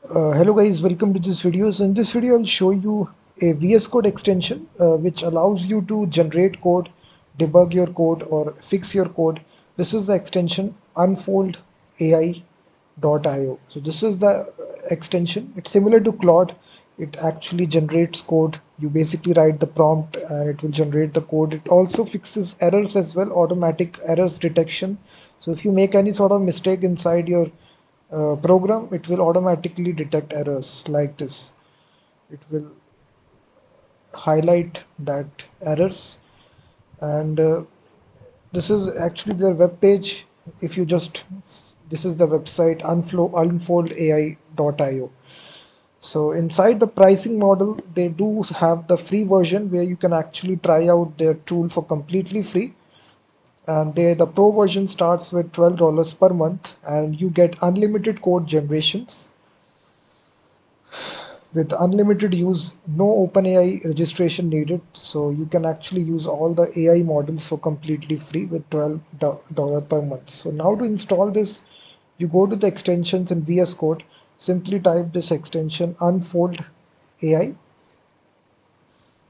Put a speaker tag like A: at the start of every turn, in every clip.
A: Hello guys, welcome to this video. So in this video, I'll show you a VS Code extension which allows you to generate code, debug your code, or fix your code. This is the extension UnfoldAI.io. So this is the extension. It's similar to Claude. It actually generates code. You basically write the prompt and it will generate the code. It also fixes errors as well, automatic errors detection. So if you make any sort of mistake inside your program, it will automatically detect errors like this. It will highlight that errors, and this is actually their web page. If you just This is the website unfoldai.io. So inside the pricing model, they do have the free version where you can actually try out their tool for completely free, and the pro version starts with $12 per month, and you get unlimited code generations with unlimited use, no OpenAI registration needed. So you can actually use all the AI models for completely free with $12 per month. So now to install this, you go to the extensions in VS Code, simply type this extension Unfold AI.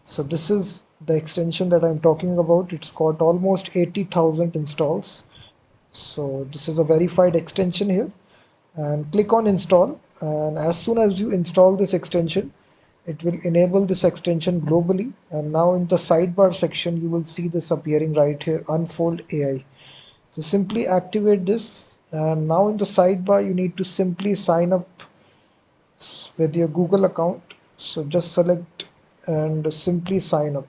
A: So this is the extension that I'm talking about. It's got almost 80,000 installs. So this is a verified extension here, and click on install, and as soon as you install this extension, it will enable this extension globally. And now in the sidebar section, you will see this appearing right here, Unfold AI. So simply activate this, and now in the sidebar you need to simply sign up with your Google account. So just select and simply sign up,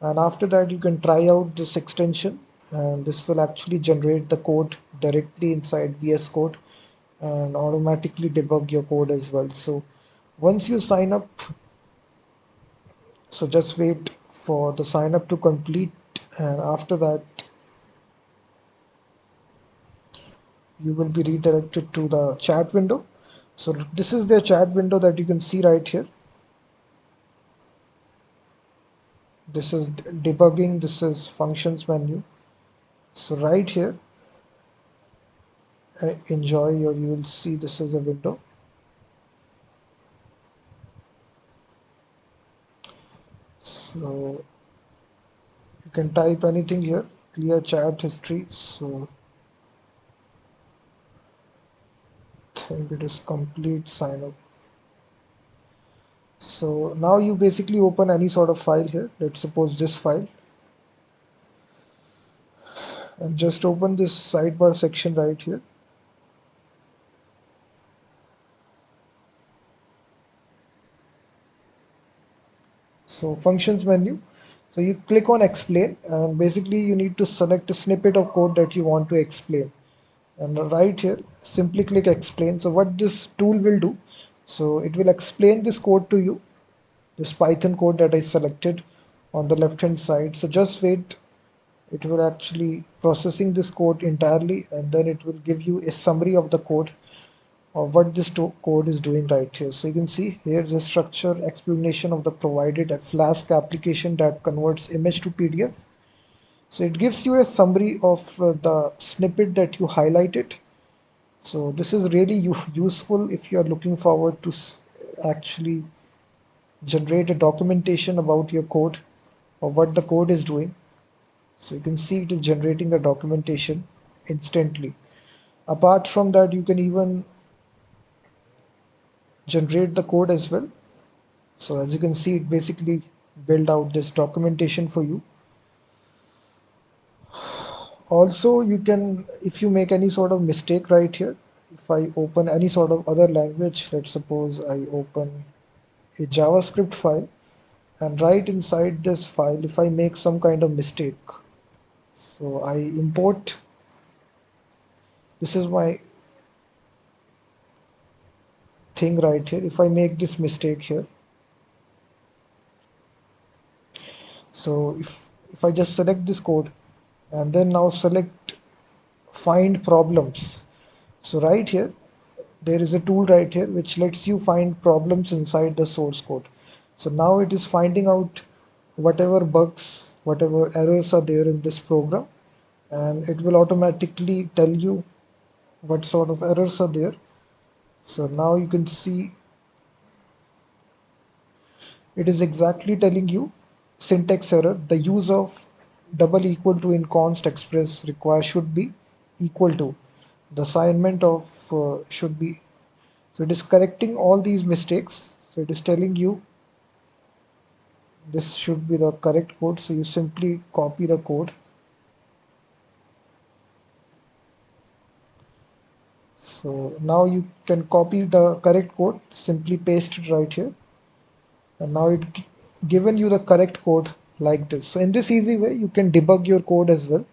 A: and after that you can try out this extension, and this will actually generate the code directly inside VS Code and automatically debug your code as well. So once you sign up, so just wait for the sign up to complete, and after that you will be redirected to the chat window. So this is the chat window that you can see right here. This is debugging, this is functions menu. So right here, enjoy, or you will see this is a window. So you can type anything here, clear chat history. So I think it is complete sign up. So now you basically open any sort of file here. Let's suppose this file, and just open this sidebar section right here. So functions menu. So you click on explain, and basically you need to select a snippet of code that you want to explain. And right here, simply click explain. So what this tool will do, so it will explain this code to you, this Python code that I selected on the left hand side. So just wait, it will actually processing this code entirely, and then it will give you a summary of the code of what this code is doing right here. So you can see here's a structure explanation of the provided a Flask application that converts image to PDF. So it gives you a summary of the snippet that you highlighted. So this is really useful if you are looking forward to actually generate a documentation about your code or what the code is doing. So you can see it is generating the documentation instantly. Apart from that, you can even generate the code as well. So as you can see, it basically build out this documentation for you. Also, you can, if you make any sort of mistake right here, if I open any sort of other language, let's suppose I open a JavaScript file, and right inside this file, if I make some kind of mistake, so I import, this is my thing right here. If I make this mistake here, so if I just select this code and then now select find problems, so right here there is a tool right here which lets you find problems inside the source code. So now it is finding out whatever bugs, whatever errors are there in this program, and it will automatically tell you what sort of errors are there. So now you can see it is exactly telling you syntax error. The use of double equal to in const express require should be equal to. The assignment of should be. So it is correcting all these mistakes. So it is telling you this should be the correct code. So you simply copy the code. So now you can copy the correct code, simply paste it right here. And now it given you the correct code like this. So in this easy way, you can debug your code as well.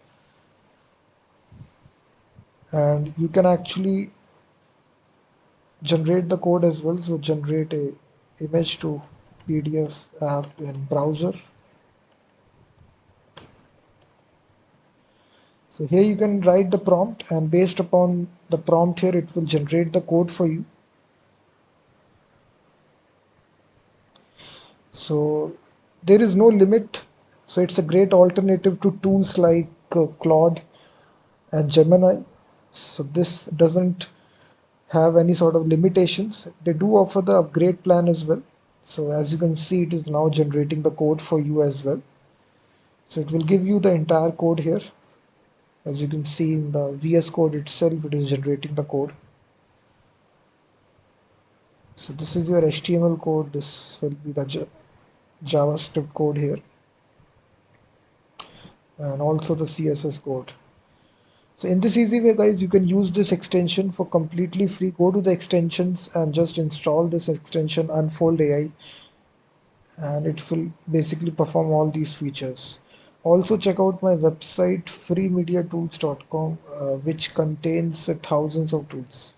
A: And you can actually generate the code as well. So generate a image to PDF app in browser. So here you can write the prompt, and based upon the prompt here, it will generate the code for you. So there is no limit. So it's a great alternative to tools like Claude and Gemini. So this doesn't have any sort of limitations. They do offer the upgrade plan as well. So as you can see, it is now generating the code for you as well. So it will give you the entire code here. As you can see in the VS Code itself, it is generating the code. So this is your HTML code. This will be the JavaScript code here, and also the CSS code. So in this easy way, guys, you can use this extension for completely free. Go to the extensions and just install this extension UnfoldAI, and it will basically perform all these features. Also check out my website freemediatools.com, which contains thousands of tools.